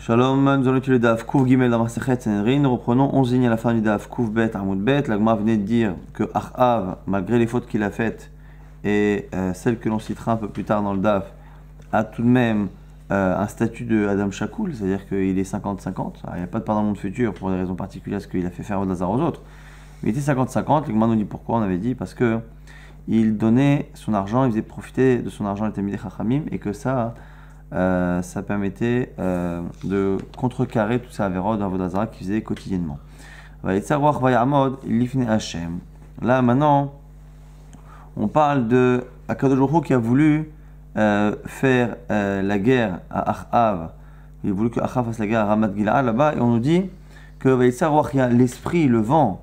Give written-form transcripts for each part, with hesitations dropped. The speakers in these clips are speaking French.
Shalom, nous allons étudier le Daf Kouf Gimel dans Masechet Sanhedrin. Nous reprenons 11 lignes à la fin du Daf Kouf Bet Amoud Bet. La Gemara venait de dire que Achav, malgré les fautes qu'il a faites et celles que l'on citera un peu plus tard dans le Daf, a tout de même un statut de Adam Shakoul, c'est-à-dire qu'il est 50-50. Il n'y a pas de part dans le monde futur pour des raisons particulières, parce qu'il a fait faire Vodazar aux autres. Mais il était 50-50. La Gemara nous dit pourquoi. On avait dit parce que il donnait son argent, il faisait profiter de son argent les Talmidei Chachamim et que ça permettait de contrecarrer tout ça avéro d'Avodazara qu'il faisait quotidiennement. Là maintenant, on parle de Akadosh Baruch Hu qui a voulu faire la guerre à Achav. Il a voulu que Achav fasse la guerre à Ramat Gil'ad là-bas, et on nous dit que il y a l'esprit, le vent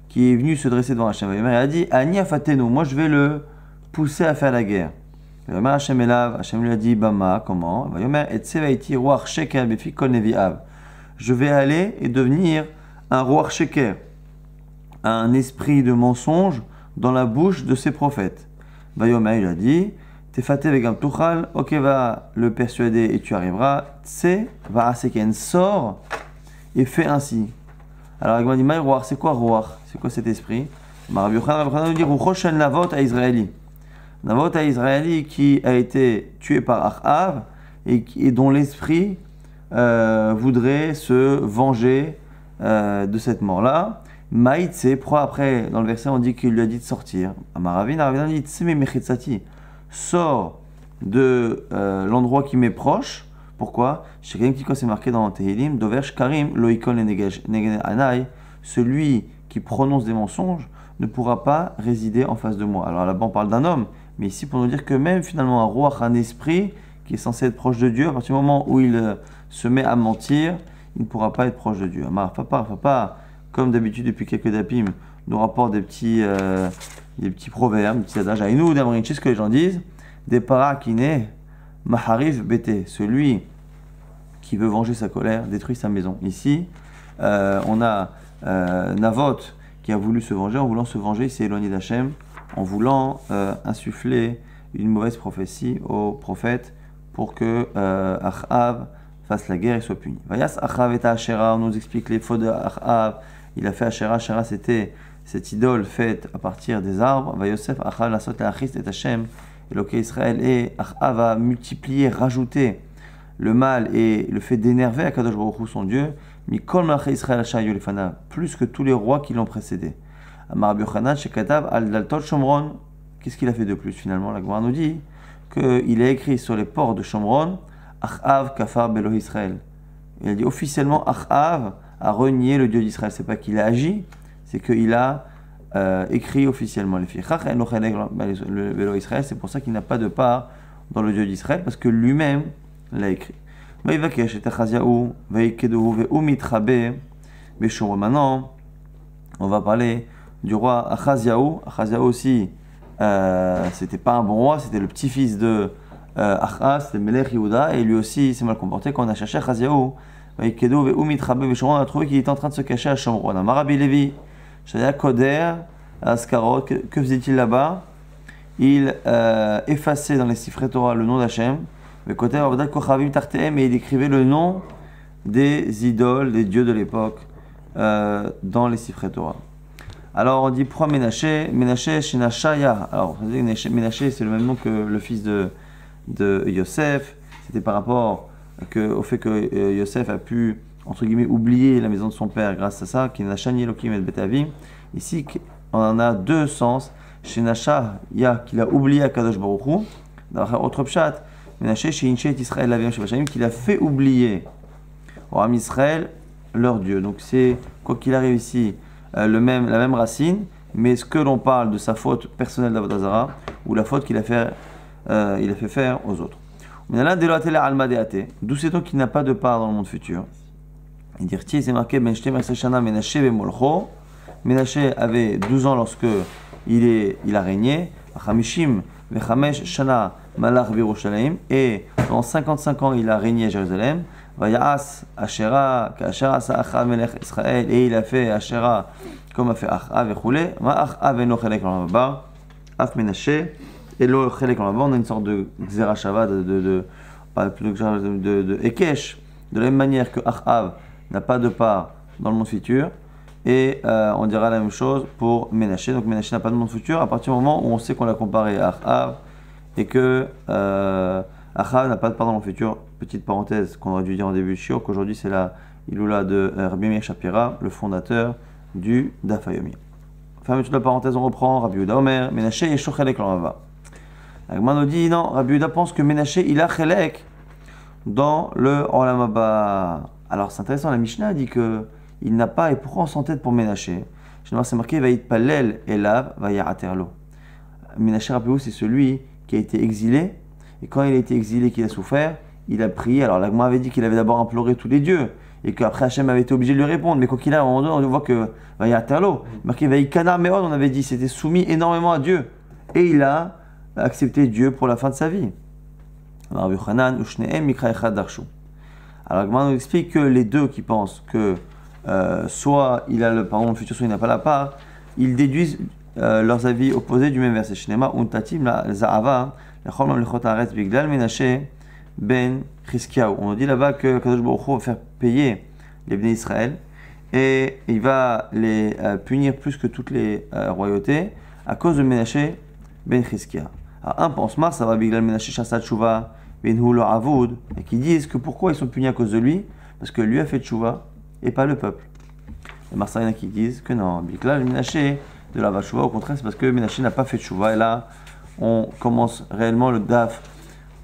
qui est venu se dresser devant Hachem. Il a dit Ani afatenu, moi je vais le pousser à faire la guerre. Hachem lui a dit Bama, comment? Je vais aller et devenir un roi sheker, un esprit de mensonge dans la bouche de ses prophètes. Vayomer, il a dit Tefate vegam tuchal, ok, va le persuader et tu arriveras. Tse va aseken, sort et fais ainsi. Alors il m'a dit Maï roi, c'est quoi roi? C'est quoi cet esprit? Rabbi Yochanan nous dit Ruchoshen Navot à Israëli. Navot à Israëli qui a été tué par Achav et dont l'esprit voudrait se venger de cette mort-là. Maïtse, pourquoi après, dans le verset, on dit qu'il lui a dit de sortir. Amaravin dit Tseme Mechitsati, sors de l'endroit qui m'est proche. Pourquoi? Chez quelqu'un qui c'est marqué dans Tehilim, Doversh Karim, Loikon Anai, celui qui prononce des mensonges ne pourra pas résider en face de moi. Alors là-bas, on parle d'un homme, mais ici pour nous dire que même finalement un roi, un esprit qui est censé être proche de Dieu, à partir du moment où il se met à mentir, il ne pourra pas être proche de Dieu. Amar Papa, comme d'habitude depuis quelques dapim, nous rapporte des petits proverbes, des petits adages. Aïnou d'Amrinchi, ce que les gens disent, des parakine, Maharif Bété, celui qui veut venger sa colère, détruit sa maison. Ici, on a Navot qui a voulu se venger. En voulant se venger, il s'est éloigné d'Hachem, en voulant insuffler une mauvaise prophétie au prophète pour que Achav fasse la guerre et soit puni. Vayas Achav et Asherah, on nous explique les fautes d'Achav. Il a fait Asherah. Asherah, c'était cette idole faite à partir des arbres. Vayosef Achav la sot l'achist et Hachem. Eloke Israël, et Achav a multiplié, rajouté le mal et le fait d'énerver Akadosh Baruch Hu, son Dieu, Mikol Malachei Israël Ashayu Lefanav, plus que tous les rois qui l'ont précédé. Amar Rabbi Yochanan Shekatav al Daltot Shomron, qu'est-ce qu'il a fait de plus finalement? La Gemara nous dit qu'il a écrit sur les ports de Shomron, Achav Kafar Belo Israël. Il a dit officiellement Achav a renié le Dieu d'Israël. C'est pas qu'il a agi, c'est qu'il a écrit officiellement les filles. Le Israël, c'est pour ça qu'il n'a pas de part dans le Dieu d'Israël, parce que lui-même l'a écrit. Maintenant, on va parler du roi Achaziaou. Achaziaou aussi, c'était pas un bon roi, c'était le petit-fils de Achaz, c'était Melech Yehuda, et lui aussi il s'est mal comporté. Quand on a cherché Achaziaou, on a trouvé qu'il était en train de se cacher à Shomron. Marabi Levi, Shaya Koder, Askarot, que faisait-il là-bas? Il effaçait dans les siffrets Torah le nom d'Hachem, mais côté Kochavim Tartehem, et il écrivait le nom des idoles, des dieux de l'époque, dans les siffrets Torah. Alors on dit pourquoi Ménaché? Ménaché chez Nashaya. Alors Ménaché, c'est le même nom que le fils de Yosef. C'était par rapport au fait que Yosef a pu, entre guillemets, oublier la maison de son père grâce à ça, qui n'a Shani Elohim et Betavim. Ici, on en a deux sens. Chez Nashaya, qu'il a oublié Akadosh Baruch Hu. Dans autre pshat, Ménaché chez Inchet Israël Lavim Shevachayim, qu'il a fait oublier au Ham Israël leur Dieu. Donc c'est, quoi qu'il arrive ici, la même racine, mais est-ce que l'on parle de sa faute personnelle d'Avodazara ou la faute qu'il a fait faire aux autres? D'où sait-on qu'il n'a pas de part dans le monde futur? Il dit, c'est marqué Ben Shtem Shana Ménaché Bemolcho. Ménaché avait 12 ans lorsque il a régné. Chamishim Vechamesh Shana Malach Birushalayim, et pendant 55 ans il a régné à Jérusalem. Vayas Asherah, Asherah Sa'achav Melech Israël, et il a fait Asherah comme a fait Achav et Choulé. Ma Achav et no Chelek dans la bas, Af Ménaché et lo Chelek dans la bas. On a une sorte de Xerashava, de Ekesh De la même manière que Achav n'a pas de part dans le monde futur, et on dira la même chose pour Ménaché. Donc Ménaché n'a pas de monde futur à partir du moment où on sait qu'on l'a comparé à Achav et que Achav n'a pas de part dans le futur. Petite parenthèse qu'on aurait dû dire en début de shiur, qu'aujourd'hui c'est la Iloula de Rabbi Meir Shapira, le fondateur du Daf Yomi. Fermeture de la parenthèse, on reprend. Rabbi Yehuda Omer, Ménaché et Shochelek l'Orava. Agman nous dit non, Rabbi Yehuda pense que Ménaché il a Chelek dans le Olam Haba. Alors c'est intéressant, la Mishnah dit que il n'a pas, et pourquoi on s'entête pour Ménaché? Généralement c'est marqué Vaït Palel Elav Vayaraterlo. Ménaché, rappelez-vous, c'est celui qui a été exilé, et quand il a été exilé, qu'il a souffert, il a prié. Alors l'Agma avait dit qu'il avait d'abord imploré tous les dieux, et qu'après Hachem avait été obligé de lui répondre, mais quoi qu'il a, à un moment donné, on voit que Vayaraterlo, marqué Vaïkana Meod, on avait dit, c'était soumis énormément à Dieu, et il a accepté Dieu pour la fin de sa vie. Alors l'Agma nous explique que les deux qui pensent que soit il a le pardon le futur, soit il n'a pas la part, ils déduisent leurs avis opposés du même verset. Shnema untatim la za'ava lechol mamlechot haaretz bigdal Ménaché ben Chizkiyahu. On dit là-bas que Kadosh Baruch Hu va faire payer les Bnei Israël et il va les punir plus que toutes les royautés à cause de Ménaché ben Chizkiyahu. Alors un pense ça va bigdal Ménaché shasat tshuva ben hu lo avoud, et qui disent que pourquoi ils sont punis à cause de lui, parce que lui a fait tshuva et pas le peuple. Et Marsaïna qui disent que non, Bikla, le Ménaché de la Vachuva, au contraire, c'est parce que Ménaché n'a pas fait Tchouva. Et là, on commence réellement le Daf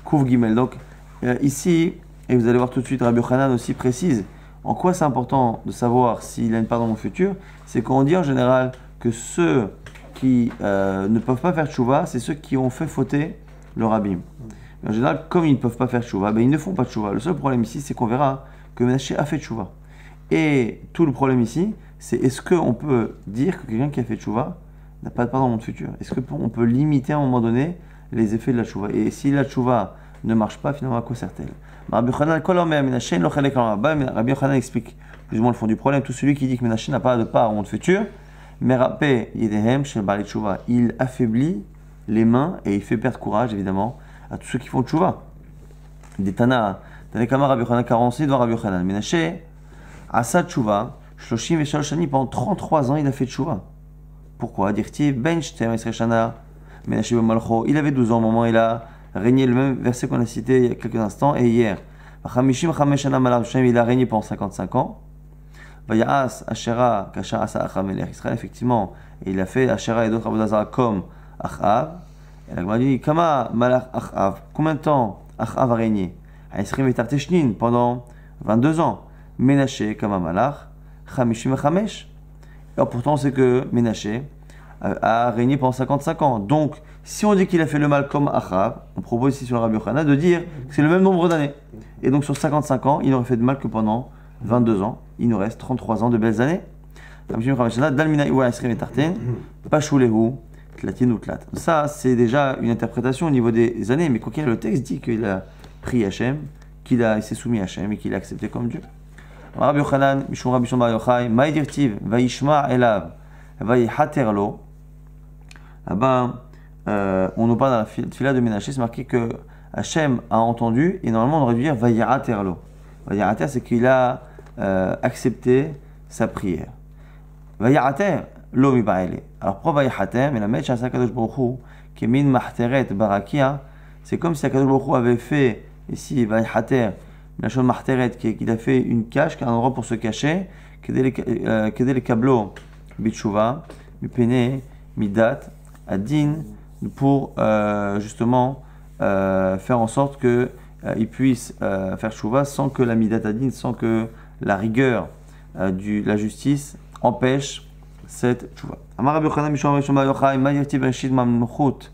Kouf Gimel. Donc, ici, et vous allez voir tout de suite, Rabbi Yochanan aussi précise en quoi c'est important de savoir s'il a une part dans mon futur. C'est qu'on dit en général que ceux qui ne peuvent pas faire Tchouva, c'est ceux qui ont fait fauter le Rabbim. En général, comme ils ne peuvent pas faire Tchouva, ben ils ne font pas Tchouva. Le seul problème ici, c'est qu'on verra que Ménaché a fait Tchouva. Et tout le problème ici, c'est est-ce qu'on peut dire que quelqu'un qui a fait tchouva n'a pas de part dans le monde futur? Est-ce qu'on peut limiter à un moment donné les effets de la tchouva? Et si la tchouva ne marche pas, finalement, à quoi sert-elle? Rabbi Yochanan explique plus ou moins le fond du problème. Tout celui qui dit que Ménaché n'a pas de part au monde futur, il affaiblit les mains et il fait perdre courage, évidemment, à tous ceux qui font tchouva. Des Tana, Tanekama Rabbi Yochanan 46 devant Rabbi Yochanan. Ménaché Asa Tchouva, Shloshim et Shaloshani, pendant 33 ans, il a fait Tchouva. Pourquoi? Dirtiv, Ben Shtem Esreshana, Ménaché Malcho, il avait 12 ans au moment où il a régné, le même verset qu'on a cité il y a quelques instants, et hier. Chamishim Chameshana Malav Shem, il a régné pendant 55 ans. Vayas Ashera, Kasha Asa Achav Melech Israël, effectivement, et il a fait Ashera et d'autres Abodazara comme Achav. Et la Gemara dit, Kama Malach Achav, combien de temps Achav a régné? Aïsrim et Tarteshnin, pendant 22 ans. Ménaché comme un malach, Chamishim Chamesh. Alors pourtant, c'est que Ménaché a régné pendant 55 ans. Donc, si on dit qu'il a fait le mal comme Achav, on propose ici sur le Rabbi Yochanan de dire que c'est le même nombre d'années. Et donc, sur 55 ans, il n'aurait fait de mal que pendant 22 ans. Il nous reste 33 ans de belles années. Ça, c'est déjà une interprétation au niveau des années. Mais quoi qu'il y ait, le texte dit qu'il a pris Hachem, qu'il s'est soumis à Hachem et qu'il a accepté comme Dieu. Rabbi Yochanan, Mishum Rabbi Shimon Bar Yochai, Maïdirtiv, Vaishma Elav, Vaihaterlo. Là-bas, on nous parle dans la fila de Ménaché, c'est marqué que Hachem a entendu, et normalement on aurait dû dire Vaihaterlo. Vaihater, c'est qu'il a accepté sa prière. Vaihater, lo mi ba'ele. Alors pourquoi Vaihater? Mais la Mèche à Kadosh Baruch Hu, qui est min mahteret barakia, c'est comme si Kadosh Baruch Hu avait fait, ici, Vaihater, la chose marteret, qu'il a fait une cache, un endroit pour se cacher, qu'aider les câbleaux, bitchouva, mipene, midat, adin, pour justement faire en sorte qu'il puisse faire chouva sans que la midat adin, sans que la rigueur la justice empêche cette chouva. Amar Rabbi Yochanan Mishom Rishon Bar Yochai, Ma'yati Bereshit Mamluchut,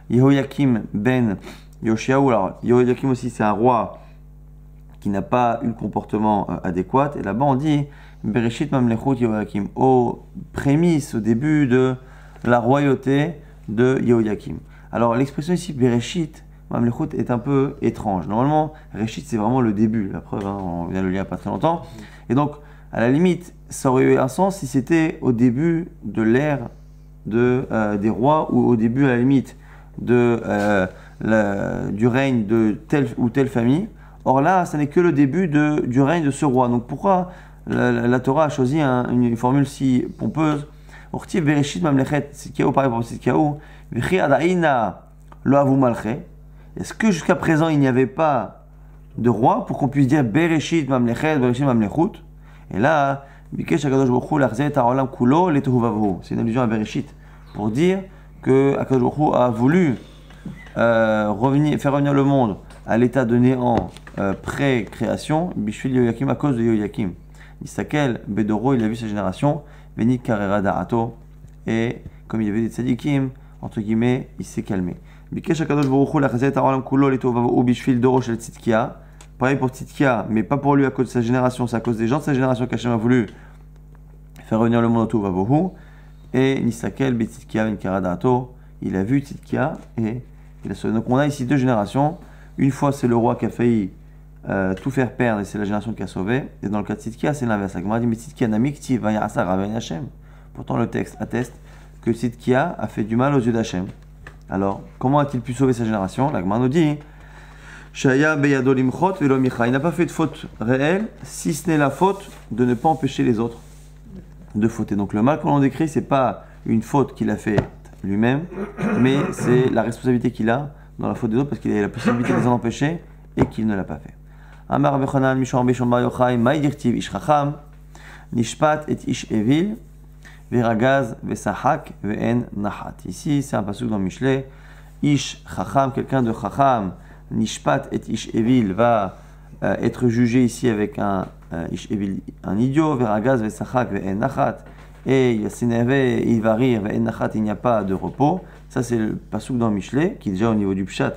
Yehoyakim ben Yoshiaou. Alors Yehoyakim aussi c'est un roi qui n'a pas eu le comportement adéquat. Et là-bas, on dit Bereshit Mamlechut Yehoyakim, aux prémices, au début de la royauté de Yehoyakim. Alors, l'expression ici, Bereshit Mamlechut, est un peu étrange. Normalement, Reshit, c'est vraiment le début. La preuve, on vient de le lire il n'y a pas très longtemps. Et donc, à la limite, ça aurait eu un sens si c'était au début de l'ère des rois ou au début, à la limite, du règne de telle ou telle famille. Or là, ça n'est que le début du règne de ce roi. Donc pourquoi la Torah a choisi une formule si pompeuse? Ortiv Bereshit Mamlechet Tzidkiyahu, pareil pour Tzidkiyahu, V'chi Adaina Lo Avu Malche. Est-ce que jusqu'à présent il n'y avait pas de roi pour qu'on puisse dire Bereshit Mamlechet, Bereshit Mamlechut? Et là, Bikesh HaKadosh Baruch Hu Lachzeh Et HaOlam Kulo Letohu Vavuhu. C'est une allusion à Bereshit pour dire que HaKadosh Baruch Hu a voulu faire revenir le monde à l'état de néant pré-création, Bishvil Yoyakim, à cause de Yoyakim. Isakel Bedoro, il a vu sa génération, Veni Karera Da'ato, et comme il avait des tzadikim, entre guillemets, il s'est calmé. Bikesh HaKadosh Baruch Hu Lachzeh Ha'olam Kulo Letohu Vavuhu Bishvil Doro Shel Tzidkiya. Pareil pour Tzidkiya, mais pas pour lui à cause de sa génération, c'est à cause des gens de sa génération qu'Hachem a voulu faire revenir le monde au Tohu Vavuhu. Et Nisakel Betzidkiya Veni Karera Da'ato, il a vu Tzidkiya et il a sauvé. Donc on a ici deux générations. Une fois, c'est le roi qui a failli tout faire perdre et c'est la génération qui a sauvé. Et dans le cas de Tzidkiya, c'est l'inverse. La Gemara dit, mais Tzidkiya namikti vayasa raven Hashem. Pourtant, le texte atteste que Tzidkiya a fait du mal aux yeux d'Hachem. Alors, comment a-t-il pu sauver sa génération? La Gemara nous dit, Shaya beyado limchot velo micha. Il n'a pas fait de faute réelle, si ce n'est la faute de ne pas empêcher les autres de fauter. Donc le mal que l'on décrit, c'est pas une faute qu'il a fait lui-même, mais c'est la responsabilité qu'il a dans la faute des autres parce qu'il a la possibilité de les en empêcher et qu'il ne l'a pas fait. Amar Bechanan Mishon Bishon Bar Yochai Maïdirtiv Ish Chacham Nishpat et Ish Evil Veragaz Vesahak Ve'en Nahat. Ici c'est un passage dans Michelet. Ish Chacham, quelqu'un de Chacham, Nishpat et Ish Evil va être jugé ici avec un Ish Evil, un idiot. Veragaz Vesahak Ve'en Nahat. Et il va s'énerver, il va rire, il n'y a pas de repos. Ça, c'est le pasouk dans Michelet, qui est déjà au niveau du pshat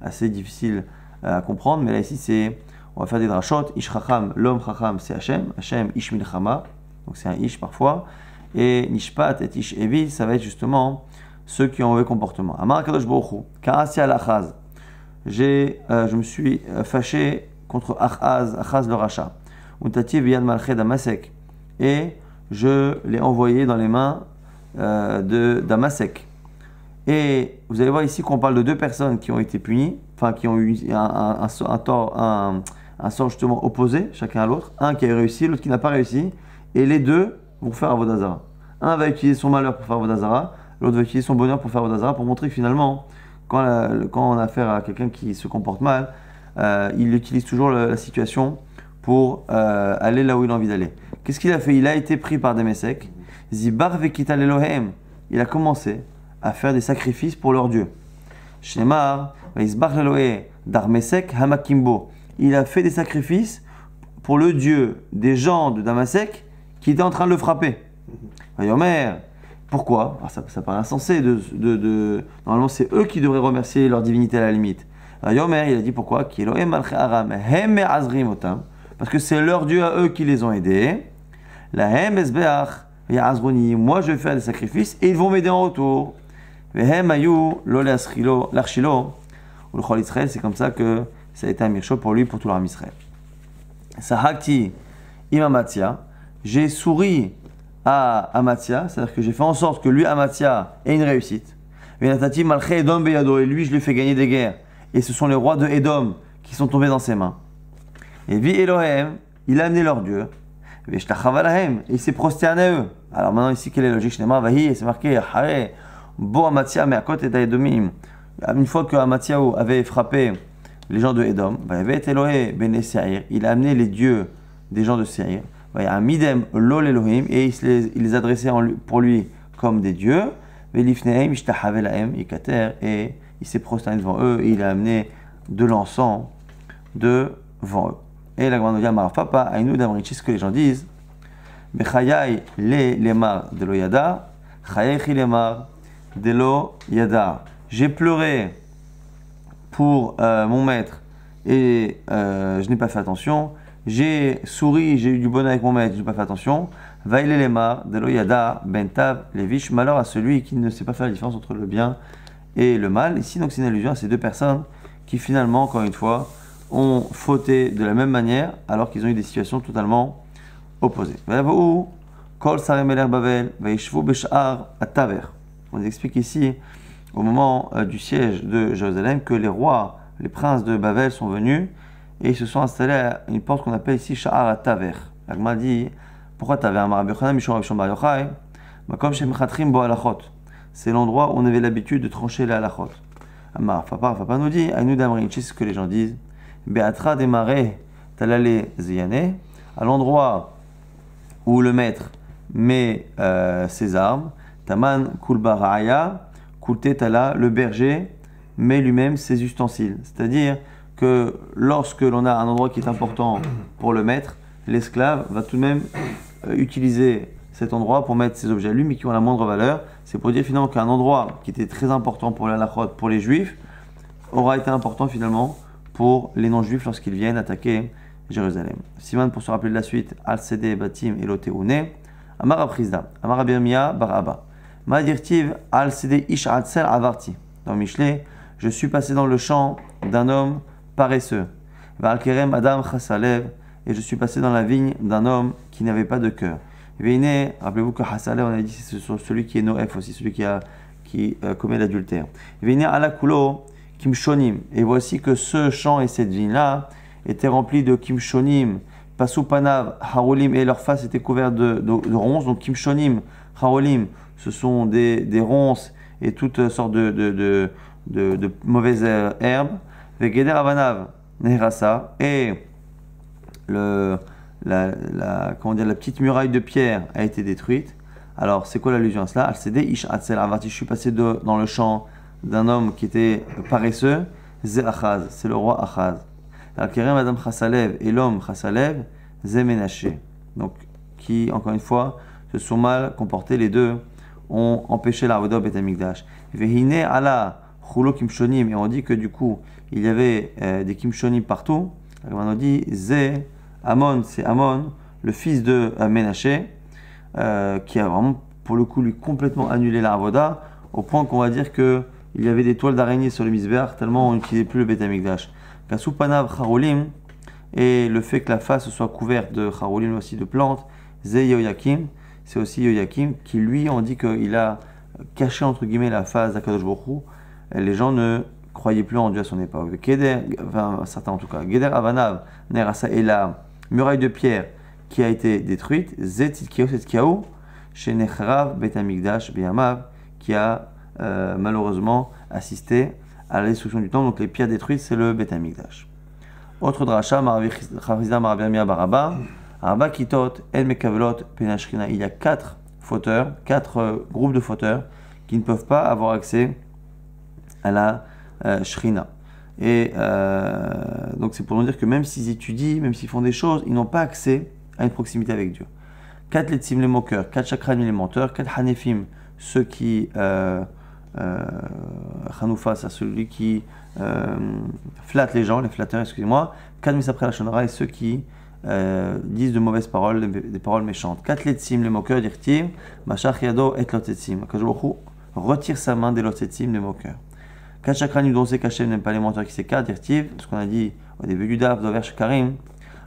assez difficile à comprendre. Mais là, ici, on va faire des drachot. Ish chacham, l'homme chacham, c'est Hachem. Hachem, ish milchama. Donc, c'est un ish parfois. Et nishpat et ish evil, ça va être justement ceux qui ont mauvais comportement. Amar kadosh baruch hu, karasi al achaz. Je me suis fâché contre Achaz le rachat. Untati v'yad malched Damasek. Et je l'ai envoyé dans les mains de Damasek. Et vous allez voir ici qu'on parle de deux personnes qui ont été punies, enfin qui ont eu un sort justement opposé, chacun à l'autre. Un qui a réussi, l'autre qui n'a pas réussi. Et les deux vont faire Avodah Zara. Un va utiliser son malheur pour faire Avodah Zara, l'autre va utiliser son bonheur pour faire Avodah Zara, pour montrer que finalement, quand on a affaire à quelqu'un qui se comporte mal, il utilise toujours la situation pour aller là où il a envie d'aller. Qu'est-ce qu'il a fait? Il a été pris par Damasek. Zibar vekital Elohem. Il a commencé à faire des sacrifices pour leur Dieu. Shnemar, Izbar Elohe Darmesek Hamakimbo. Il a fait des sacrifices pour le Dieu des gens de Damasek qui étaient en train de le frapper. Yomer, pourquoi? Ça paraît insensé. Normalement, c'est eux qui devraient remercier leur divinité à la limite. Yomer, il a dit pourquoi? Parce que c'est leur Dieu à eux qui les ont aidés. Moi, je vais faire des sacrifices et ils vont m'aider en retour. C'est comme ça que ça a été un mircho pour lui, pour tout l'armée Israël. Sahakti imamatia, j'ai souri à Amatia, c'est-à-dire que j'ai fait en sorte que lui, Amatia, ait une réussite. Et lui, je lui ai fait gagner des guerres. Et ce sont les rois de Édom qui sont tombés dans ses mains. Et vi Elohem, il a amené leur Dieu. Et il s'est prosterné à eux. Alors maintenant, ici, quelle est la logique? C'est marqué Bo Amatia, mais à côté d'Edomim. Une fois que Amatia avait frappé les gens de Édom, il a amené les dieux des gens de Seir. Midem Lol Elohim, et il les adressait pour lui comme des dieux. Et il s'est prosterné devant eux et il a amené de l'encens devant eux. Et la grande Yamar Papa, Aïnou d'Amrichi, ce que les gens disent, Bechayai le lemar de lo yada, Chayai lemar de lo yada. J'ai pleuré pour mon maître et je n'ai pas fait attention. J'ai souri, j'ai eu du bonheur avec mon maître, je n'ai pas fait attention. Vaïle lemar de lo yada, bentav levish. Malheur à celui qui ne sait pas faire la différence entre le bien et le mal. Ici, donc, c'est une allusion à ces deux personnes qui finalement, encore une fois, ont fauté de la même manière alors qu'ils ont eu des situations totalement opposées. On explique ici, au moment du siège de Jérusalem, que les rois, les princes de Babel sont venus et ils se sont installés à une porte qu'on appelle ici Sha'ar Taver. L'Agma dit, pourquoi Taver? C'est l'endroit où on avait l'habitude de trancher les halachot. Amar, Papa nous dit, Aïnou Damrin, c'est ce que les gens disent. Be'atra démarré, talale ziyane, à l'endroit où le maître met ses armes, Taman kulba ra'aya, kulte tala, le berger met lui-même ses ustensiles. C'est-à-dire que lorsque l'on a un endroit qui est important pour le maître, l'esclave va tout de même utiliser cet endroit pour mettre ses objets à lui, mais qui ont la moindre valeur. C'est pour dire finalement qu'un endroit qui était très important pour la halachot, pour les juifs, aura été important finalement pour les non-juifs lorsqu'ils viennent attaquer Jérusalem. Siman, pour se rappeler de la suite, Al-Sede, Batim, Eloteune, Amar Aprizda, Amar Abirmia, Bar Abba. Ma dirtiv, Al-Sede, Ish Adsel, Avarti. Dans Michelet, je suis passé dans le champ d'un homme paresseux. Val-Kerem, Adam, Chassalev, et je suis passé dans la vigne d'un homme qui n'avait pas de cœur. Veine, rappelez-vous que Hassalev, on avait dit, c'est celui qui est Noef aussi, celui qui commet l'adultère. Veine, Alakulo, Kimshonim. Et voici que ce champ et cette vigne-là étaient remplis de Kimshonim, Pasupanav, Harolim, et leur face était couverte de ronces. Donc Kimshonim, Harolim, ce sont des ronces et toutes sortes de mauvaises herbes. Vegeder Avanav, Nehrasa, et la petite muraille de pierre a été détruite. Alors, c'est quoi l'allusion à cela? Al-Sede, Ish Atsel Avarti, je suis passé dans le champ d'un homme qui était paresseux. Ze Achaz, c'est le roi Achaz. Al-Kerem Adam Chassalev, et l'homme Chassalev, Ze Menaché. Donc, qui, encore une fois, se sont mal comportés, les deux ont empêché la Avodah Beth Amikdash. Vehine ala Chulo Kimshonim, et on dit que du coup, il y avait des Kimshonim partout. On dit Ze Amon, c'est Amon, le fils de Menaché, qui a vraiment, pour le coup, lui complètement annulé la Avodah, au point qu'on va dire qu'il y avait des toiles d'araignée sur le Mizbeach, tellement on n'utilisait plus le Beth Amikdash. Kasupanav Charolim, et le fait que la face soit couverte de Charolim, aussi de plantes, Ze Yoyakim, c'est aussi Yoyakim, qui lui, on dit qu'il a caché entre guillemets la face d'Akadosh Baruch Hu. Les gens ne croyaient plus en Dieu à son époque. Enfin certains en tout cas. Geder Avanav, Nerasa, et la muraille de pierre qui a été détruite, Zetitkiao, chez Nechrav Bet Amikdash Beyamav, qui a malheureusement assisté à la destruction du temple. Donc les pierres détruites, c'est le Bet Amikdash. Autre dracha, Chavrizda Marabirmia Baraba, Arba Kitot, El Mekavelot, Penashrina. Il y a 4 fauteurs, 4 groupes de fauteurs qui ne peuvent pas avoir accès à la Shrina. Et donc c'est pour nous dire que même s'ils étudient, même s'ils font des choses, ils n'ont pas accès à une proximité avec Dieu. 4 Letzim les moqueurs, 4 Chakranim les menteurs, 4 Hanefim, ceux qui Hanoufa, c'est celui qui flatte les gens, les flatteurs, excusez-moi, 4 Misapre la Shonara, et ceux qui disent de mauvaises paroles, des paroles méchantes. 4 Letzim les moqueurs, Dirtim, Mashach Yado et Lotetsim. Akadosh retire sa main des Lotetsim, les moqueurs. 4 chakranim dont c'est caché, n'aime pas les menteurs qui s'écartent, Dirtiv, ce qu'on a dit au début du Daf, Dover Shkarim,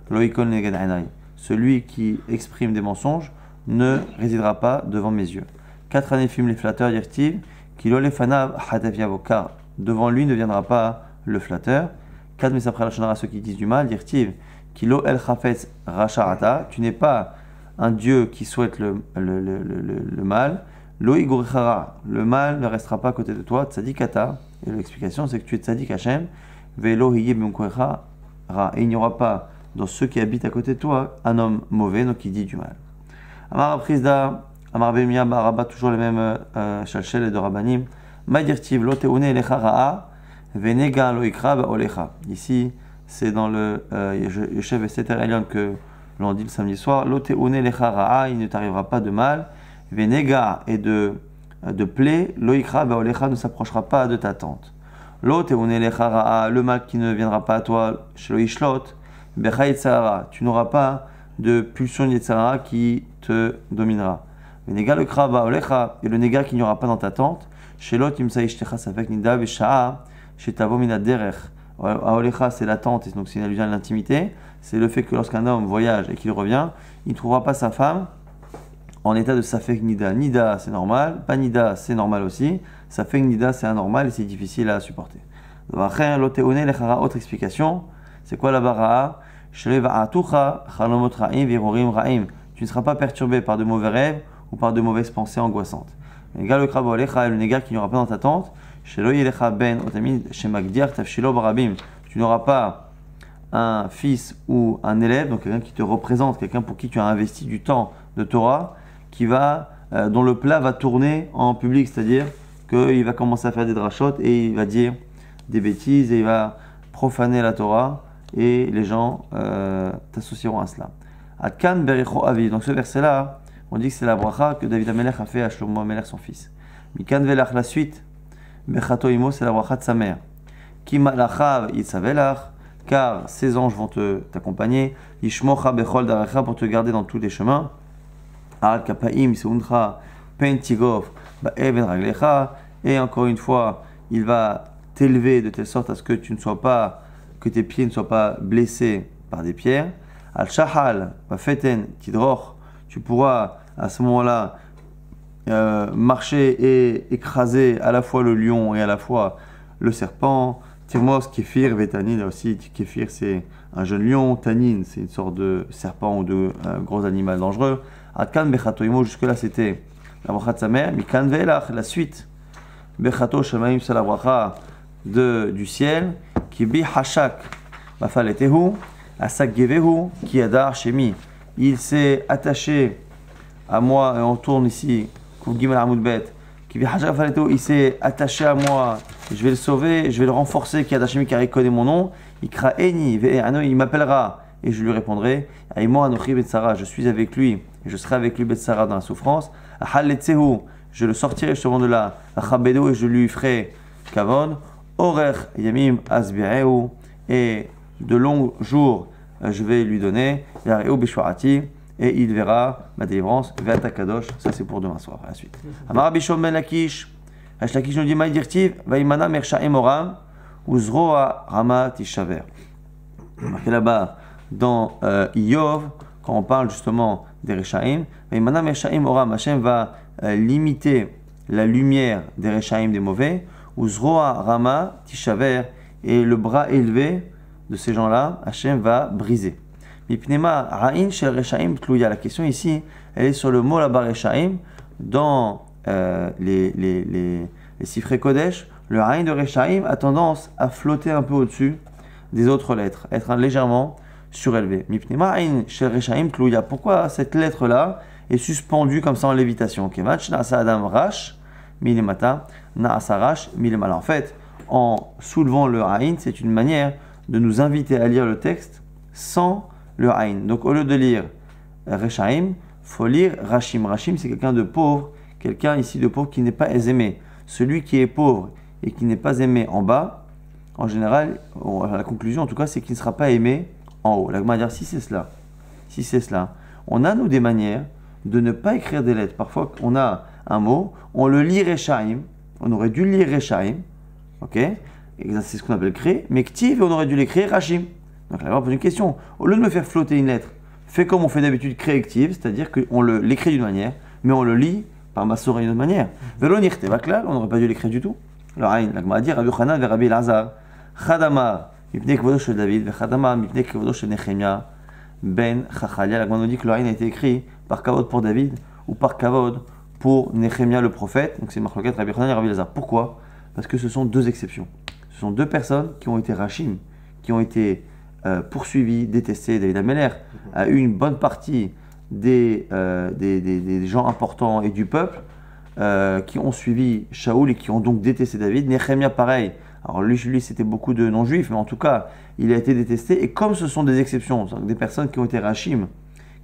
Loikon Neged Ainai. Celui qui exprime des mensonges ne résidera pas devant mes yeux. 4 Hanefim les flatteurs, Dirtiv, Kilo Lefanav Hatav Yavokar. Devant lui ne viendra pas le flatteur. 4 Mesapre la Shonara, ceux qui disent du mal, Dirtiv, Kilo El Chafetz Racharata. Tu n'es pas un Dieu qui souhaite le mal. Lo Igorichara, le mal ne restera pas à côté de toi, Tzadikata. Et l'explication, c'est que tu es Tzadik Hashem, Velo Hiye B'mkoecha Ra. Et il n'y aura pas dans ceux qui habitent à côté de toi un homme mauvais, donc qui dit du mal. Amar Aprizda, Amar Bemia Baraba, toujours les mêmes Shalshel et de Rabbanim. Maïdirtiv, Lo Teune Elecha Ra'a, Venega Lo Ikra Olecha. Ici, c'est dans le Yeshev Seter Elion que l'on dit le samedi soir. Lo Teune Elecha Ra'a, il ne t'arrivera pas de mal. Venega et de plaie, loikra baolecha ne s'approchera pas de ta tente. Lo teunelecha ra'a, le mal qui ne viendra pas à toi, shelo ishlot, becha yetzara, tu n'auras pas de pulsion yetzara qui te dominera. Venega le kra baolecha, et le nega qui n'y aura pas dans ta tente, shelo timsa ishtecha safek nida vesha'a, shetavo mina derech. Aolecha, c'est la tente, donc c'est une allusion à l'intimité. C'est le fait que lorsqu'un homme voyage et qu'il revient, il ne trouvera pas sa femme en état de Safek Nida. Nida, c'est normal. Pas Nida, c'est normal aussi. Safek Nida, c'est anormal et c'est difficile à supporter. Autre explication, C'est quoi la bara? Tu ne seras pas perturbé par de mauvais rêves ou par de mauvaises pensées angoissantes. Le négar qui n'y aura pas dans ta tente, tu n'auras pas un fils ou un élève, donc quelqu'un qui te représente, quelqu'un pour qui tu as investi du temps de Torah, dont le plat va tourner en public, c'est-à-dire qu'il va commencer à faire des drachot et il va dire des bêtises et il va profaner la Torah et les gens t'associeront à cela. Adkan Bericho Avi. Donc ce verset-là, on dit que c'est la bracha que David Amelech a fait à Shlomo Amelech, son fils. Mikan Velach, la suite, Bechato Imo, c'est la bracha de sa mère. Kimalachav Yitzavelach, car ces anges vont t'accompagner. Yishmocha Bechol Darecha, pour te garder dans tous les chemins. Al Kapaim Seundcha Pentigov Ba'even Raglecha, et encore une fois, il va t'élever de telle sorte à ce que que tes pieds ne soient pas blessés par des pierres. Al Shahal Feten Tidroch, tu pourras à ce moment-là marcher et écraser à la fois le lion et à la fois le serpent. Tirmos, Kéfir, Vétanin, là aussi, Kéfir c'est un jeune lion, Tanin c'est une sorte de serpent ou de gros animal dangereux. Adkan Bechatoimo, jusque-là c'était la bracha de sa mère. Mikan Velach, la suite. Bechato Shamaim, c'est la bracha du ciel. Kibi Hashak, Mafaletehu, Asak Gevehu, Kiadar Shemi. Il s'est attaché à moi, et on tourne ici, Kougim al-Amoudbet. Kibi Hashak Mafaletehu, il s'est attaché à moi, je vais le sauver, je vais le renforcer, Kiadar Shemi, car il connaît mon nom. Ikra Eni, il m'appellera, et je lui répondrai. Aïmo Anochi Betsara, je suis avec lui, et je serai avec lui Betsara dans la souffrance. Ahaletsehu, je le sortirai justement de là. Achabedo, et je lui ferai Kavod. Orech Yamim Asbirehu, et de longs jours je vais lui donner. Yareu Bishwarati, et il verra ma délivrance. Veata Kadosh, ça c'est pour demain soir. À la suite. Amar Bishom Ben Lakish, Lakish nous dit Maïdirtiv, Vaimana Mershaim Oram, Uzroa Rama Tishaver. Marqué là-bas dans Iyov, quand on parle justement des Reshaim, Vaimana Mershaim Oram, Hashem va limiter la lumière des Reshaim, des mauvais. Uzroa Rama Tishaver, et le bras élevé de ces gens-là, Hachem va briser. Mipnema Ra'in Shel Reshaim Tlouya. La question ici, elle est sur le mot là-bas Reshaim. Dans les Sifrei Kodesh, le Ra'in de Reshaim a tendance à flotter un peu au-dessus des autres lettres, être légèrement surélevé. Mipnema Ra'in Shel Reshaim Tlouya. Pourquoi cette lettre-là est suspendue comme ça en lévitation? Kevach Na'asa Adam Rash Milimata Na'asa Rash Milimala. En fait, en soulevant le Aïn, c'est une manière de nous inviter à lire le texte sans le Aïn. Donc au lieu de lire Reshaim, il faut lire Rashim. Rashim, c'est quelqu'un de pauvre, quelqu'un ici de pauvre qui n'est pas aimé. Celui qui est pauvre et qui n'est pas aimé en bas, en général, la conclusion en tout cas, c'est qu'il ne sera pas aimé en haut. La Gemara va dire si c'est cela, on a nous des manières de ne pas écrire des lettres. Parfois, on a un mot, on le lit Reshaim, on aurait dû lire Reshaim, ok? Et c'est ce qu'on appelle créer, mais Ktiv, on aurait dû l'écrire Rashim. Donc là, on va poser une question. Au lieu de me faire flotter une lettre, fais comme on fait d'habitude créer Ktiv, c'est-à-dire qu'on l'écrit d'une manière, mais on le lit par Massorah d'une autre manière. Velo nirte vaklal, on n'aurait pas dû l'écrire du tout. Alors, la Gemara dit Rabbi Yochanan ve Rabbi Elazar, Chadamar, mipnei kvodo shel David, ve Chadamar, mipnei kvodo shel Nechemia, ben Chachalia. La Gemara nous dit que le Aïn a été écrit par Kavod pour David ou par Kavod pour Nechemia le prophète. Donc c'est Marloquet, Rabbi Yochanan et Rabbi Elazar. Pourquoi? Parce que ce sont deux exceptions. Ce sont deux personnes qui ont été rachim, qui ont été poursuivis, détestés. David Ameler a eu une bonne partie des gens importants et du peuple qui ont suivi Shaoul et qui ont donc détesté David. Nechemia, pareil. Alors lui c'était beaucoup de non-juifs, mais en tout cas, il a été détesté. Et comme ce sont des exceptions, des personnes qui ont été rachim,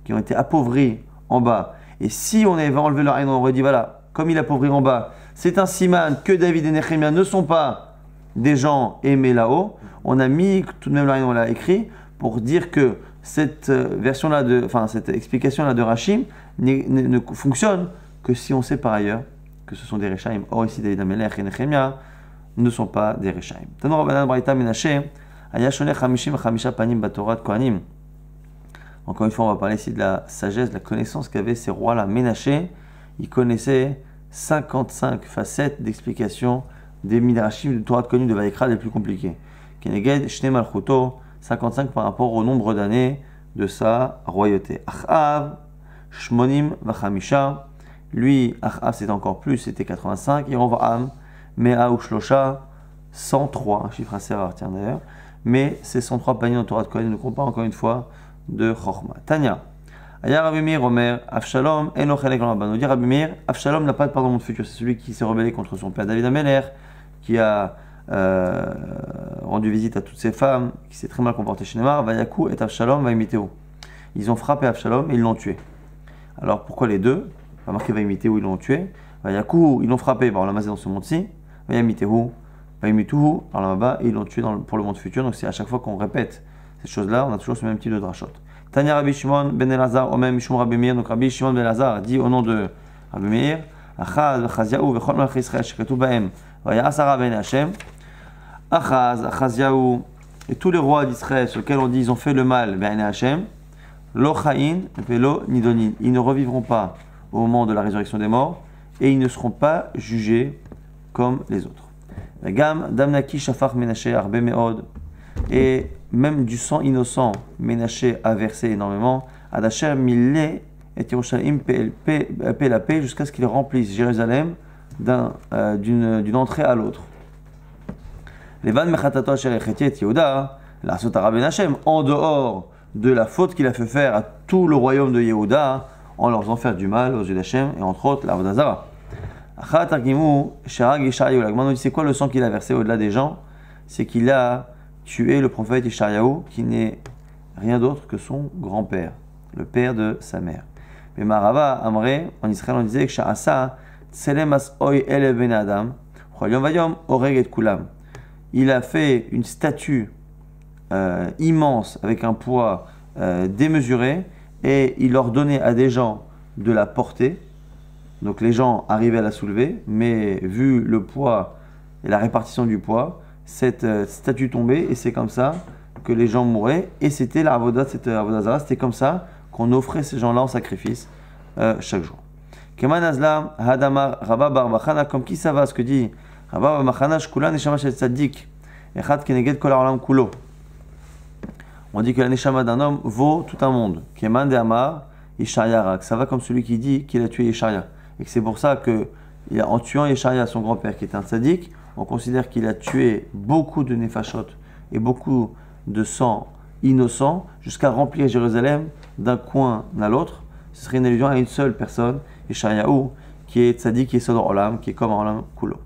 qui ont été appauvries en bas, et si on avait enlevé leur haine, on aurait dit voilà, comme il a appauvri en bas, c'est un siman que David et Nechemia ne sont pas des gens aimés là-haut. On a mis tout de même là, on l'a écrit pour dire que cette version-là, cette explication-là de Rachim ne fonctionne que si on sait par ailleurs que ce sont des Reshaim. Or ici, David Amelech et Nechemia ne sont pas des Reshaim. Tano Rabbanan Braïta Menashe, Aya Shoneh Chamishim Chamisha Panim Batorat Kohanim. Encore une fois, on va parler ici de la sagesse, de la connaissance qu'avaient ces rois-là. Ménaché, ils connaissaient 55 facettes d'explication des Midrashim de Torah de Kohanim de Vaïkra les plus compliquées. Keneged, Shne Malchuto, 55 par rapport au nombre d'années de sa royauté. Achav, Shmonim Vachamisha. Lui, Achav, c'était encore plus, c'était 85. Yerovam, Mea ou Shlosha, 103, un chiffre assez rare, tiens d'ailleurs. Mais ces 103 paniers en Torah de Kohen ne comptent pas encore une fois de Chochma. Tanya. Aya Rabbi Meir Omer, Avshalom, Eno Chelek L'Rabban. Nous dit Rabbi Meir, Avshalom n'a pas de part dans le monde futur. C'est celui qui s'est rebellé contre son père David Améler, qui a rendu visite à toutes ses femmes, qui s'est très mal comporté chez Neymar. Vayaku et Avshalom va imiter où. Ils ont frappé Avshalom et ils l'ont tué. Alors pourquoi les deux? Pas marqué va imiter où ils l'ont tué. Vayaku, ils l'ont frappé, on l'a masé dans ce monde-ci. Vayamite où. Vaimituhu, alors là-bas, et ils l'ont tué pour le monde futur. Donc c'est à chaque fois qu'on répète ces choses-là, on a toujours ce même type de drachot. Tanya Rabbi Shimon ben Elazar, Omem Mishum Rabbi Meir. Donc Rabbi Shimon ben Elazar dit au nom de Rabbi Meir, Achaz, Achaziaou, Vechol Melech Israël, Shekatu Baem, Vayasara ben Hashem. Achaz, Achaziaou, et tous les rois d'Israël sur lesquels on dit ils ont fait le mal, ben Hashem, Lo Chayin, Velo Nidonin. Ils ne revivront pas au moment de la résurrection des morts et ils ne seront pas jugés comme les autres. Gam, Damnaki, Shafar, Menaché, Arbe, Meod. Et même du sang innocent, Menaché a versé énormément. Adasher, Milé, et Yerushalayim, paix la paix, jusqu'à ce qu'il remplisse Jérusalem d'une entrée à l'autre. Levan, Mechatato, Asher, Echeti, et Yehuda, la Sotara, Ben Hashem, en dehors de la faute qu'il a fait faire à tout le royaume de Yehuda, en leur faisant faire du mal aux yeux d'Hachem, et entre autres, l'Avodah Zara. C'est quoi le sang qu'il a versé au-delà des gens? C'est qu'il a tué le prophète Ishayahu, qui n'est rien d'autre que son grand-père, le père de sa mère. Mais Marava Amré, en Israël, on disait que Sha'asa Tselemas Oy Ele Ben Adam, Vayom Oreg et Kulam. Il a fait une statue immense avec un poids démesuré et il ordonnait à des gens de la porter. Donc les gens arrivaient à la soulever, mais vu le poids et la répartition du poids, cette statue tombait et c'est comme ça que les gens mouraient. Et c'était la avoda, cette avoda zara, c'était comme ça qu'on offrait ces gens-là en sacrifice chaque jour. Keman Azlam, Hadamar, Rabba Bar Bachana, comme qui ça va ce que dit Rabba Bar Bachana, Shkula Neshama Shel Tzadik, Echad Keneged Kol Ha'olam Kulo. On dit que la Neshama d'un homme vaut tout un monde. Keman de Amar, Ishayarak, ça va comme celui qui dit qu'il a tué Ishaïa. Et que c'est pour ça que, en tuant Yeshaïa, son grand-père qui était un tzaddik, on considère qu'il a tué beaucoup de nefashot et beaucoup de sang innocent jusqu'à remplir Jérusalem d'un coin à l'autre. Ce serait une allusion à une seule personne, Yeshayahu, qui est tzaddik, qui est Sodor Olam, qui est comme Olam Kulo.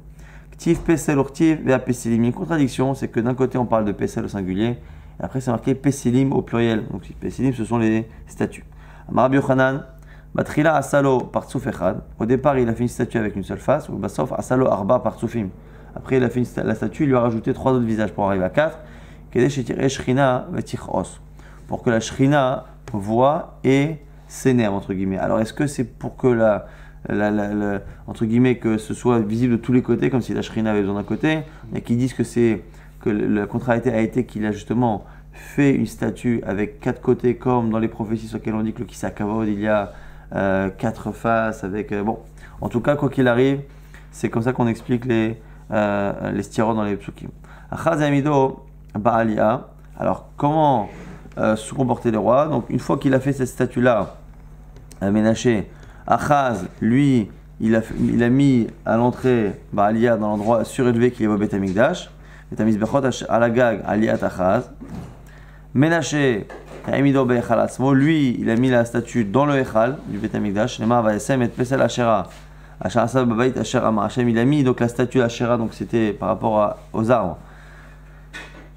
Ktiv Pesel Urtiv Vea Pesilim. Une contradiction, c'est que d'un côté on parle de Pesel au singulier, et après c'est marqué Pesilim au pluriel. Donc Pesilim, ce sont les statues. Amar Yochanan. Batrila Asalo Partsouf Echad. Au départ, il a fait une statue avec une seule face. Ou Basof Asalo Arba Partsoufim. Après, il a fait la statue, il lui a rajouté 3 autres visages pour arriver à 4. Pour que la Shrina voit et s'énerve, entre guillemets. Alors, est-ce que c'est pour que entre guillemets, que ce soit visible de tous les côtés, comme si la Shrina avait besoin d'un côté, et qui disent que la contrariété a été qu'il a justement fait une statue avec 4 côtés, comme dans les prophéties sur lesquelles on dit que le Kisa Kavod, il y a 4 faces avec bon, en tout cas quoi qu'il arrive, c'est comme ça qu'on explique les styros dans les psukim. Achaz Amido Baalia. Alors comment se comporter les rois? Donc une fois qu'il a fait cette statue là, Ménaché, Achaz lui il a mis à l'entrée Baalia dans l'endroit surélevé qui est au Beth Amikdash, Beth Mizbechot Alagag Aliat Achaz. Ménaché lui, il a mis la statue dans le Echal du Beth Amikdash. Il a mis donc la statue Asherah, donc c'était par rapport aux arbres.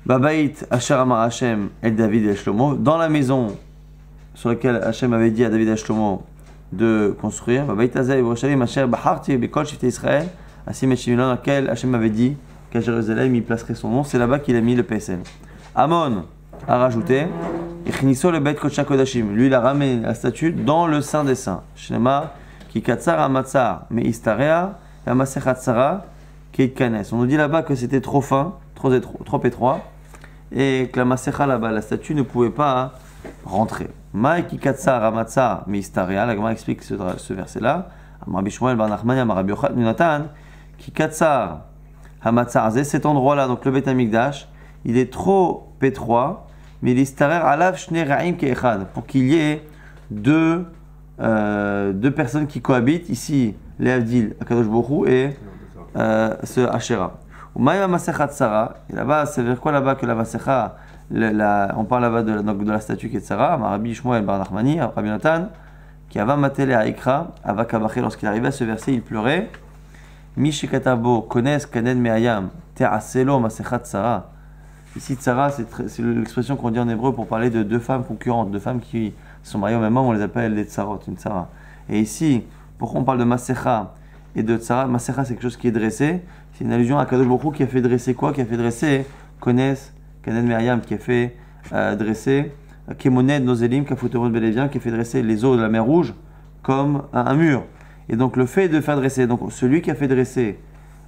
Babait Asher Amar Hashem El David et Shlomo, dans la maison sur laquelle Hashem avait dit à David et Shlomo de construire. Babait Azeh Yerushalayim Asher Baharti Bekol Shifte Israël, Asim et Shimon, dans laquelle Hashem avait dit qu'à Jérusalem il placerait son nom. C'est là-bas qu'il a mis le PSL. Amon a rajouté le bet Kodashim. Lui, il a ramené la statue dans le Saint des Saints. Shnema, qui katsar amatsar, mais istarea, la masechatsara, qui est kanes. On nous dit là-bas que c'était trop fin, trop étroit, et que la masecha là-bas, la statue ne pouvait pas rentrer. Maï qui katsar amatsar, mais istarea, la Gemara explique ce verset-là. Rabbi Shmuel bar Nachmania, Rabbi Yonatan, qui katsar amatsar, cet endroit-là, donc le Bet Amikdash, il est trop étroit. mais l'istarer alav shne ra'im ke'echad, pour qu'il y ait deux personnes qui cohabitent, ici, les Avdil, Akadosh Baruch Hu, et ce Asherah. Ou maïma masechat Sarah, et là-bas, ça veut dire quoi là-bas que la masecha, on parle là-bas de la statue qui est de Sarah, Rabbi Shmuel bar Nachmani, Rabbi Nathan, qui avait matélé à Ikra, à Vakabaché, lorsqu'il arrivait à ce verset, il pleurait. Mishikatabo, Kones, Kanen Meayam, Te'aselo, Masechat Sarah. Ici, Sarah, c'est l'expression qu'on dit en hébreu pour parler de deux femmes concurrentes, deux femmes qui sont mariées au même moment, on les appelle les Tsarot, une Tsara. Et ici, pourquoi on parle de Masecha et de Tsara? Masecha, c'est quelque chose qui est dressé. C'est une allusion à Kadosh Baruch Hu qui a fait dresser quoi? Qui a fait dresser Kones, Kanen Meayam, qui a fait dresser Kemoned, Nozelim, Kafutorot Belévien, qui a fait dresser les eaux de la mer Rouge comme un mur. Et donc le fait de faire dresser, donc celui qui a fait dresser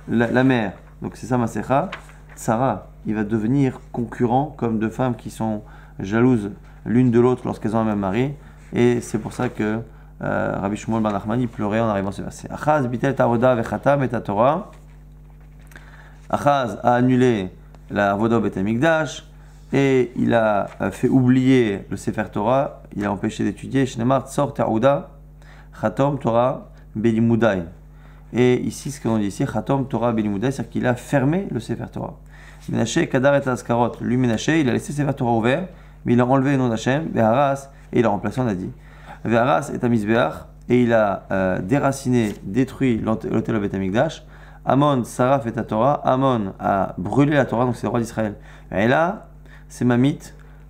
la mer, donc c'est ça Masecha, Tsara, il va devenir concurrent comme deux femmes qui sont jalouses l'une de l'autre lorsqu'elles ont un même mari. Et c'est pour ça que Rabbi Shmuel bar Nachmani pleurait en arrivant à ce verset. Achaz bitel ta'avoda vechatam et Torah. Achaz a annulé la avoda bet Hamikdash et il a fait oublier le Sefer Torah. Il a empêché d'étudier. Shnemar tzor ta'uda chatom Torah belimudai. Et ici, ce qu'on dit ici, chatom Torah belimudai, c'est-à-dire qu'il a fermé le Sefer Torah. Menaché kadar et askarot. Lui, Menaché, il a laissé Sefer Torah ouvert, mais il a enlevé le nom d'Hachem, Veharas, et il a remplacé, on a dit. Veharas est un misbeach, et il a déraciné, détruit l'hôtel au Beth Amikdash. Amon, Sarah fait ta Torah. Amon a brûlé la Torah, donc c'est le roi d'Israël. Et là, c'est Mamit,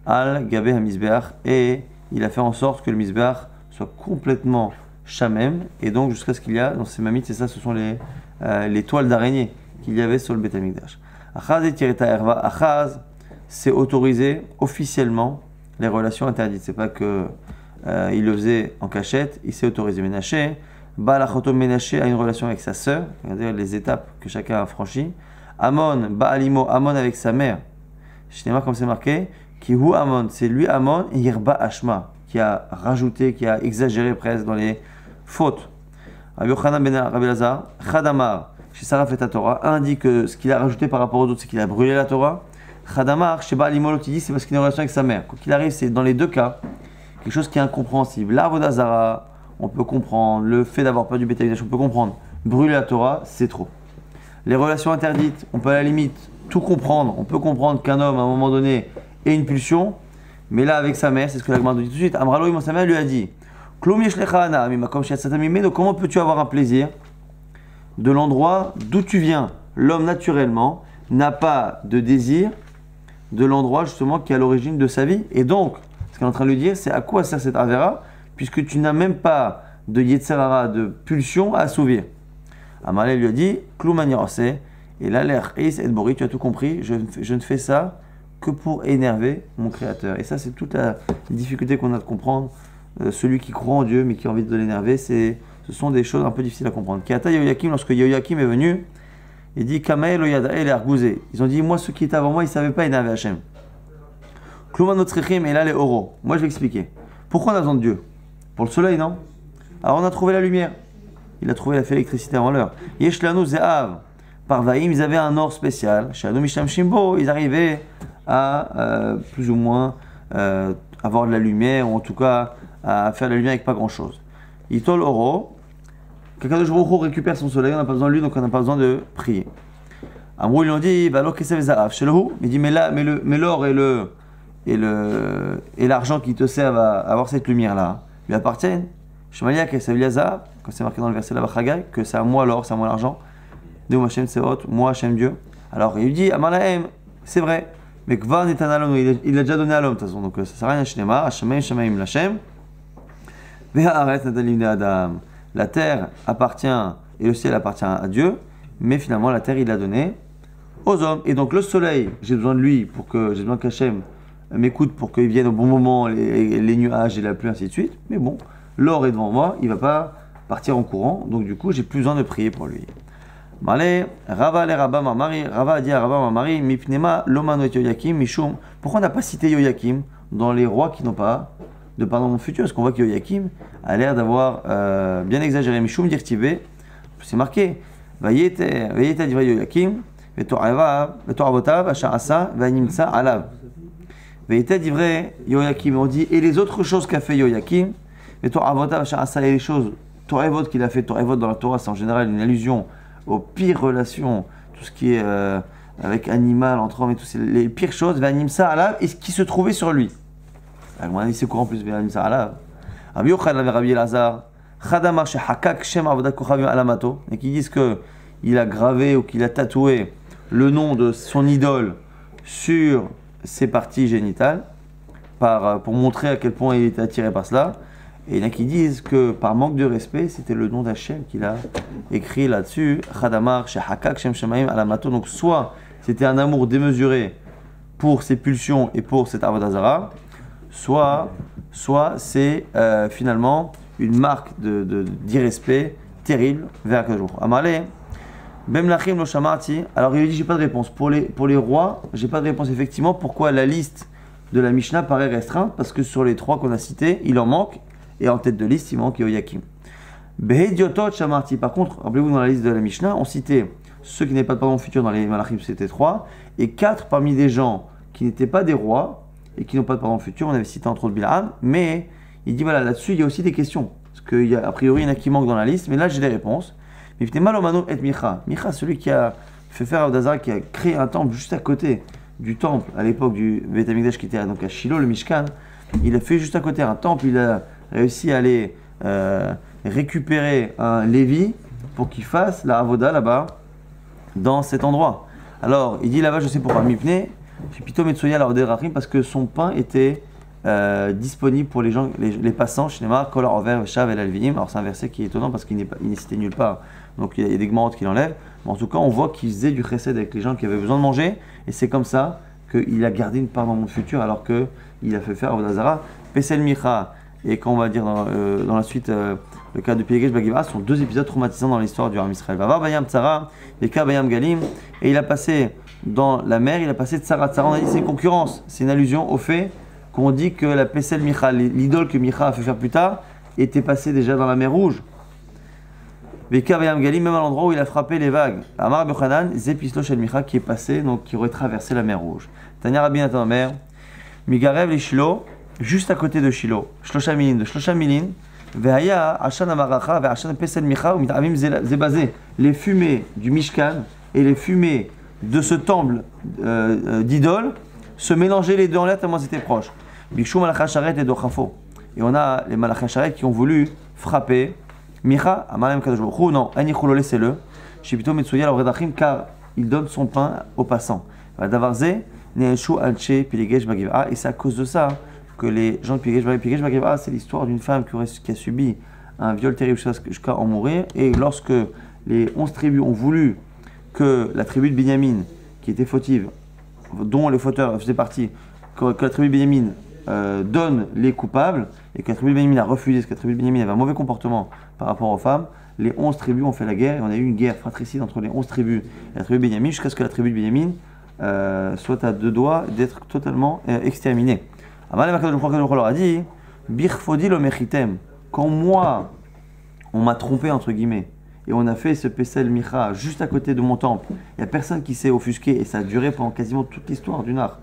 Al Gabé HaMizbeach, et il a fait en sorte que le misbeach soit complètement Shamem, et donc jusqu'à ce qu'il y a, dans ces Mamit, c'est ça, ce sont les toiles d'araignée qu'il y avait sur le Beth Amikdash. Achaz et Tireta Erva. Achaz, c'est autorisé officiellement les relations interdites. C'est pas que il le faisait en cachette, il s'est autorisé. Ménaché, Baalachotom Ménaché a une relation avec sa sœur. Regardez les étapes que chacun a franchies. Amon, Baalimo, Amon avec sa mère. Shnema, comme c'est marqué, Kihu Amon, c'est lui Amon, et Yerba Ashma, qui a rajouté, qui a exagéré presque dans les fautes. Rabbi Yochanan ben Rabbi Elazar, Chadamar, chez Sarah fait ta Torah, un dit que ce qu'il a rajouté par rapport aux autres, c'est qu'il a brûlé la Torah. Chadamar, chez Baalimo, l'autre dit c'est parce qu'il a une relation avec sa mère. Quoi qu'il arrive, c'est dans les deux cas quelque chose qui est incompréhensible. L'Avodah Zara, on peut comprendre. Le fait d'avoir peur du Beth Amikdash, on peut comprendre. Brûler la Torah, c'est trop. Les relations interdites, on peut à la limite tout comprendre. On peut comprendre qu'un homme, à un moment donné, ait une pulsion. Mais là, avec sa mère, c'est ce que la Gemara nous dit tout de suite. Amralo, sa mère lui a dit comment peux-tu avoir un plaisir de l'endroit d'où tu viens? L'homme, naturellement, n'a pas de désir de l'endroit, justement, qui est à l'origine de sa vie. Et donc, ce qu'il est en train de lui dire, c'est à quoi sert cette Avera, puisque tu n'as même pas de Yetzerara, de pulsion à assouvir. Amalé lui a dit Kloumanirosé, et là, l'air Is et Bori, tu as tout compris, je ne fais ça que pour énerver mon Créateur. Et ça, c'est toute la difficulté qu'on a de comprendre. Celui qui croit en Dieu, mais qui a envie de l'énerver, ce sont des choses un peu difficiles à comprendre. Kiata Yoyakim, lorsque Yoyakim est venu, il dit Kamael Oyadael et Argouzé. Ils ont dit moi, ceux qui étaient avant moi, ils ne savaient pas énerver Hachem. Kloumanotrechem, et là, les Oro. Moi, je vais expliquer. Pourquoi on a besoin de Dieu? Pour le soleil, non? Alors, on a trouvé la lumière. Il a trouvé la l'électricité avant l'heure. Yeshlanu Zehav. Par Vaïm, ils avaient un or spécial. Shadou Misham Shimbo, ils arrivaient à plus ou moins avoir de la lumière, ou en tout cas à faire de la lumière avec pas grand chose. Itol Oro, Kakadosh Baruch Hu récupère son soleil, on n'a pas besoin de lui, donc on n'a pas besoin de prier. Amrou, ils lui ont dit, Valo Kesev Zahav, Shelahu. Il dit, mais l'or et l'argent qui te servent à avoir cette lumière-là, lui appartiennent. Shemalia Kesev Zahav, comme c'est marqué dans le verset là-bas, que c'est à moi l'or, c'est à moi l'argent. Deum Hashem Seot, moi Hashem Dieu. Alors il lui dit, Amalahem, c'est vrai. Mais Kvar Netan Alom, il l'a déjà donné à l'homme, de toute façon. Donc ça sert à rien, Shnema, Hashemayim, Shemaim, Lachem. Ve'aret Natalim Adam. La terre appartient, et le ciel appartient à Dieu, mais finalement la terre il l'a donné aux hommes. Et donc le soleil, j'ai besoin de lui, j'ai besoin qu'Hachem m'écoute pour qu'il vienne au bon moment, les nuages et la pluie, ainsi de suite. Mais bon, l'or est devant moi, il ne va pas partir en courant, donc du coup j'ai plus besoin de prier pour lui. Malé, Rava le Rabba Mamari, Rava a dit à Rabba Mamari, Mipnema Lomano et Yoyakim, Mishum. Pourquoi on n'a pas cité Yoyakim dans les rois qui n'ont pas de pardon mon futur? Parce qu'on voit que Yoyakim a l'air d'avoir bien exagéré. Mishum dirtivé, c'est marqué. Vayete diva Yoyakim, Vetoravotav, Asha'asa, Vanimtsa, Alav. Veïté d'ivré Yoyakim. On dit, et les autres choses qu'a fait Yoyakim, et toi, Avoda, et les choses, Torevot qu'il a fait, Torevot dans la Torah, c'est en général une allusion aux pires relations, tout ce qui est avec animal, entre hommes et tout, c'est les pires choses, Vanimsa Alav, et ce qui se trouvait sur lui. À mon avis, c'est courant plus Vanimsa Alav. Rabbi Yochanan avait Rabbi Elazar, Chadamar Shehakak Shem Avodat Kochavim Alamato, et qui disent qu'il a gravé ou qu'il a tatoué le nom de son idole sur ses parties génitales, pour montrer à quel point il était attiré par cela. Et il y en a qui disent que par manque de respect, c'était le nom d'Hachem qu'il a écrit là-dessus, Chadamar Shehakak Shem Shemaim Alamato. Donc soit c'était un amour démesuré pour ses pulsions et pour cette Avodah Zara, soit c'est finalement une marque d'irrespect terrible vers Akadosh Baruch Hu. Amalé, Bemlachim lo shamarti. Alors il lui dit j'ai pas de réponse. Pour les rois, j'ai pas de réponse effectivement. Pourquoi la liste de la Mishnah paraît restreinte? Parce que sur les trois qu'on a cités, il en manque. Et en tête de liste, il manque Yoyakim. Behediotot shamarti. Par contre, rappelez-vous dans la liste de la Mishnah, on citait ceux qui n'avaient pas de pardon futur dans les Malachim, c'était 3. Et 4 parmi des gens qui n'étaient pas des rois et qui n'ont pas de pardon futur. On avait cité entre autres Bil'am. Mais il dit voilà, là-dessus, il y a aussi des questions. Parce qu'a priori, il y en a qui manquent dans la liste. Mais là, j'ai des réponses. Mais il mal au Mano et Micha. Micha, celui qui a fait faire Avodah Zara, qui a créé un temple juste à côté du temple, à l'époque du Beit HaMikdash qui était donc à Shiloh, le Mishkan. Il a fait juste à côté un temple. Il a réussi à aller récupérer un Lévi pour qu'il fasse la Avodah là-bas, dans cet endroit. Alors, il dit là-bas, je sais pourquoi, Mipne, Pito Metsoya la Rachim, parce que son pain était disponible pour les gens, les passants, Shnema, Kol Rover, Shav el Alviim. Alors, c'est un verset qui est étonnant parce qu'il n'est cité nulle part, donc il y a des gmantes qui l'enlèvent. Mais en tout cas, on voit qu'il faisait du chesed avec les gens qui avaient besoin de manger, et c'est comme ça qu'il a gardé une part dans le monde futur, alors qu'il a fait faire Avodah Zara. Pesel Micha, et quand on va dire dans la suite le cas de Pilegesh Bagiva, sont 2 épisodes traumatisants dans l'histoire du Ham Israël. Vavar Bayam Tzara, Eka Bayam Galim, et il a passé dans la mer, il a passé Tzara. Tzara, on a dit c'est une concurrence, c'est une allusion au fait qu'on dit que la Pesel Micha, l'idole que Micha a fait faire plus tard, était passée déjà dans la mer Rouge. Eka Bayam Galim, même à l'endroit où il a frappé les vagues. Amar Bechanan, Zepislo Shel Micha, qui est passé, donc qui aurait traversé la mer Rouge. Tanya Rabbi Natan Omer, Migarev les Shiloh, juste à côté de Shiloh, Shlosha Milin, de Shlosha Milin, Ve'aya, Ashan Amaracha, Ve'ashan Pesel Micha, ou Mitavim Zebazé, les fumées du Mishkan et les fumées de ce temple d'idole se mélangeaient les deux en l'air tellement c'était proche. Bikshu Malachacharet et Dochafo. Et on a les Malachacharet qui ont voulu frapper Micha, Amalem Kadosh Baruch Hu, non, Anichulo, laissez-le, Shipito Metsuya la Redachim, car il donne son pain aux passants. Davarze, Neeshu Alche, Pilegesh Bagiva. Et c'est à cause de ça que les gens de Pilegesh Bagiva, c'est l'histoire d'une femme qui a subi un viol terrible jusqu'à en mourir. Et lorsque les 11 tribus ont voulu que la tribu de Binyamin, qui était fautive, dont les fauteurs faisaient partie, que la tribu de Binyamin donne les coupables, et que la tribu de Binyamin a refusé, parce que la tribu de Binyamin avait un mauvais comportement par rapport aux femmes, les 11 tribus ont fait la guerre, et on a eu une guerre fratricide entre les 11 tribus et la tribu de Binyamin, jusqu'à ce que la tribu de Binyamin soit à 2 doigts d'être totalement exterminée. Amalem Akadosh Baruch Hu leur a dit, Birfodi lo mechitem, quand moi, on m'a trompé entre guillemets, et on a fait ce Pesel Micha juste à côté de mon temple, il n'y a personne qui s'est offusqué, et ça a duré pendant quasiment toute l'histoire du Nar.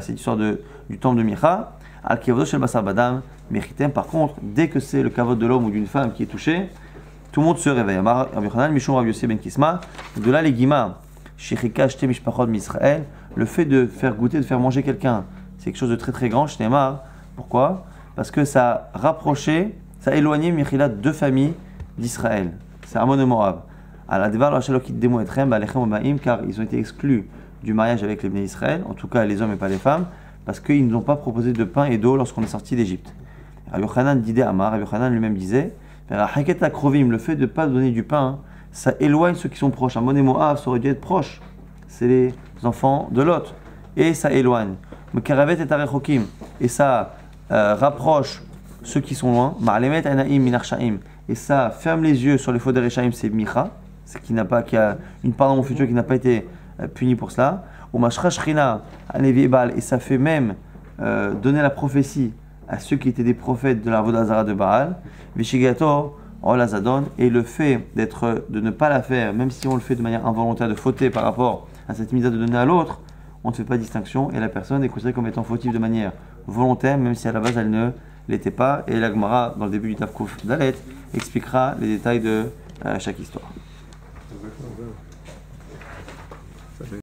C'est l'histoire du temple de Micha. Al Kavodo Shel Basar Badam, Mechitem, par contre, dès que c'est le kavod de l'homme ou d'une femme qui est touché, tout le monde se réveille. Amar Rabbi Yochanan, Mishum Rabbi Yossi ben Kisma, de là les Guima, Shechika Shte Mishpachot Misraël, le fait de faire goûter, de faire manger quelqu'un, c'est quelque chose de très très grand, Shneimar. Pourquoi? Parce que ça rapprochait, ça éloignait Michilat 2 familles d'Israël. C'est Ammon et Moab. Car ils ont été exclus du mariage avec les Bnei Israël, en tout cas les hommes et pas les femmes, parce qu'ils ne nous ont pas proposé de pain et d'eau lorsqu'on est sorti d'Égypte. Rabbi Yochanan disait Amar, Rabbi Yochanan lui-même disait, le fait de ne pas donner du pain, ça éloigne ceux qui sont proches. Ammon et Moab, ça aurait dû être proche. C'est les enfants de Lot. Et ça éloigne. Et ça rapproche ceux qui sont loin. Et ça ferme les yeux sur les faux des Réchaïm, c'est Micha, qui a une part dans mon futur qui n'a pas été puni pour cela. Et ça fait même donner la prophétie à ceux qui étaient des prophètes de la Avodah Zara de Baal. Et le fait de ne pas la faire, même si on le fait de manière involontaire, de fauter par rapport à cette mise à donner à l'autre, on ne fait pas de distinction et la personne est considérée comme étant fautive de manière volontaire, même si à la base elle ne l'était pas. Et la Gemara, dans le début du Daf Kouf Dalet, expliquera les détails de chaque histoire.